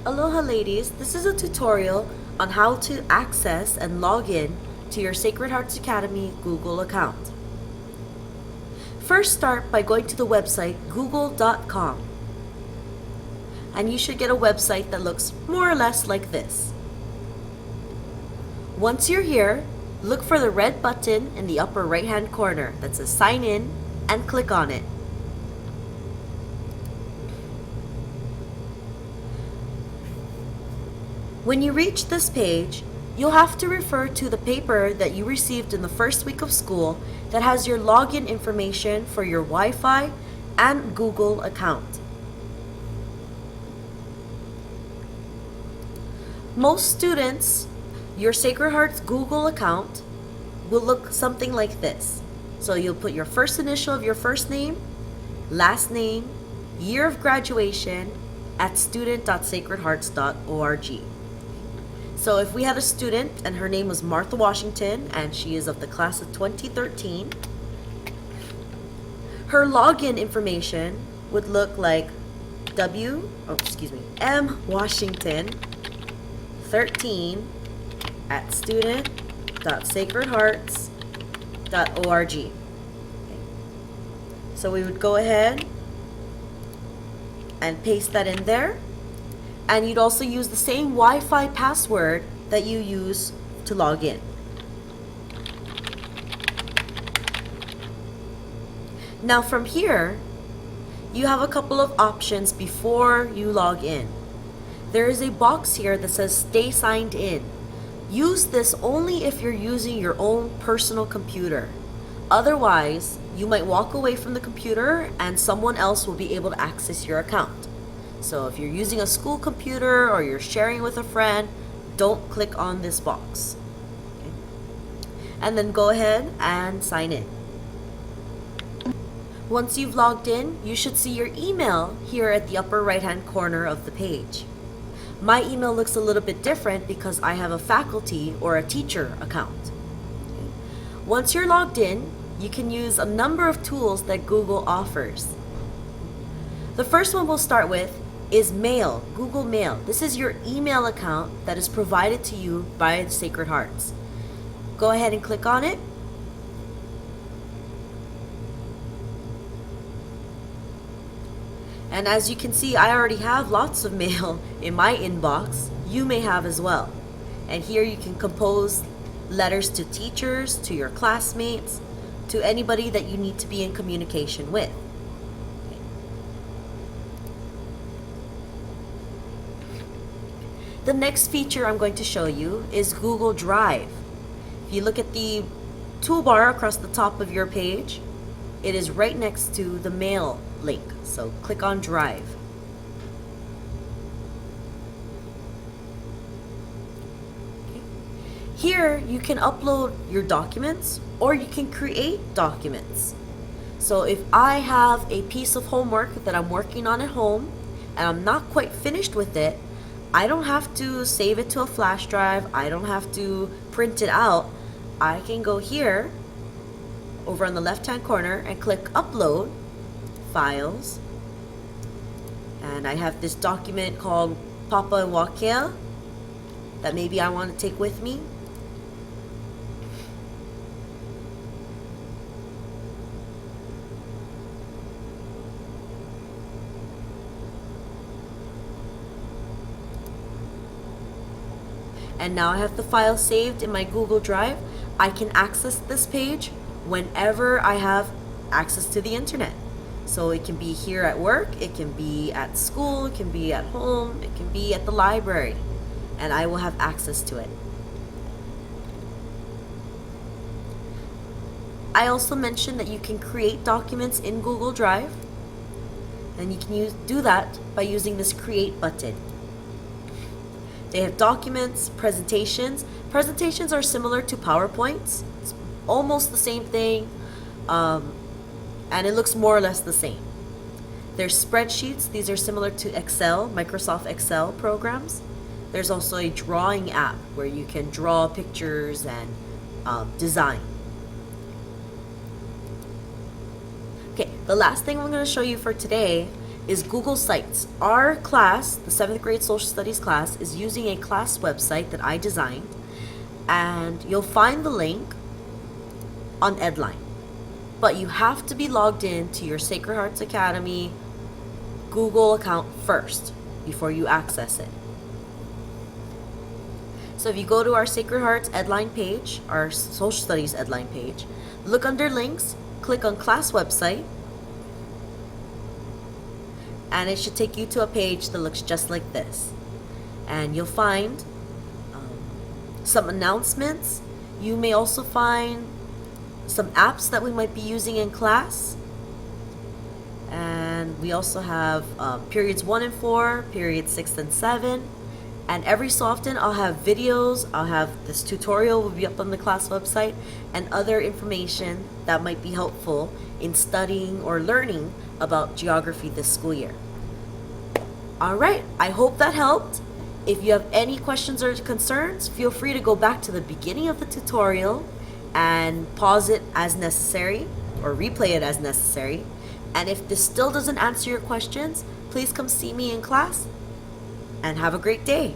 Aloha ladies, this is a tutorial on how to access and log in to your Sacred Hearts Academy Google account. First start by going to the website google.com, and you should get a website that looks more or less like this. Once you're here, look for the red button in the upper right hand corner that says sign in and click on it. When you reach this page, you'll have to refer to the paper that you received in the first week of school that has your login information for your Wi-Fi and Google account. Most students, your Sacred Hearts Google account will look something like this. So you'll put your first initial of your first name, last name, year of graduation at student.sacredhearts.org. So if we had a student and her name was Martha Washington and she is of the class of 2013, her login information would look like M Washington 13 at student.sacredhearts.org. Okay. So we would go ahead and paste that in there. And you'd also use the same Wi-Fi password that you use to log in. Now from here, you have a couple of options before you log in. There is a box here that says stay signed in. Use this only if you're using your own personal computer. Otherwise, you might walk away from the computer and someone else will be able to access your account. So if you're using a school computer or you're sharing with a friend, don't click on this box. Okay? And then go ahead and sign in. Once you've logged in, you should see your email here at the upper right hand corner of the page. My email looks a little bit different because I have a faculty or a teacher account. Okay? Once you're logged in, you can use a number of tools that Google offers. The first one we'll start with is Mail, Google Mail. This is your email account that is provided to you by the Sacred Hearts. Go ahead and click on it. And as you can see, I already have lots of mail in my inbox. You may have as well. And here you can compose letters to teachers, to your classmates, to anybody that you need to be in communication with. The next feature I'm going to show you is Google Drive. If you look at the toolbar across the top of your page, it is right next to the Mail link. So click on Drive. Okay. Here you can upload your documents or you can create documents. So if I have a piece of homework that I'm working on at home and I'm not quite finished with it, I don't have to save it to a flash drive. I don't have to print it out. I can go here over on the left hand corner and click upload files. And I have this document called Papa and Wakea that maybe I want to take with me. And now I have the file saved in my Google Drive. I can access this page whenever I have access to the internet. So it can be here at work, it can be at school, it can be at home, it can be at the library, and I will have access to it. I also mentioned that you can create documents in Google Drive, and you can do that by using this create button. They have documents, presentations. Presentations are similar to PowerPoints. It's almost the same thing, and it looks more or less the same. There's spreadsheets. These are similar to Excel, Microsoft Excel programs. There's also a drawing app where you can draw pictures and design. Okay, the last thing I'm going to show you for today is Google Sites. Our class, the 7th grade social studies class, is using a class website that I designed, and you'll find the link on Edline. But you have to be logged in to your Sacred Hearts Academy Google account first before you access it. So if you go to our Sacred Hearts Edline page, our social studies Edline page, look under links, click on class website, and it should take you to a page that looks just like this. And you'll find some announcements. You may also find some apps that we might be using in class. And we also have periods 1 and 4, periods 6 and 7. And every so often I'll have videos, I'll have this tutorial will be up on the class website, and other information that might be helpful in studying or learning about geography this school year. Alright, I hope that helped. If you have any questions or concerns, feel free to go back to the beginning of the tutorial and pause it as necessary or replay it as necessary. And if this still doesn't answer your questions, please come see me in class and have a great day.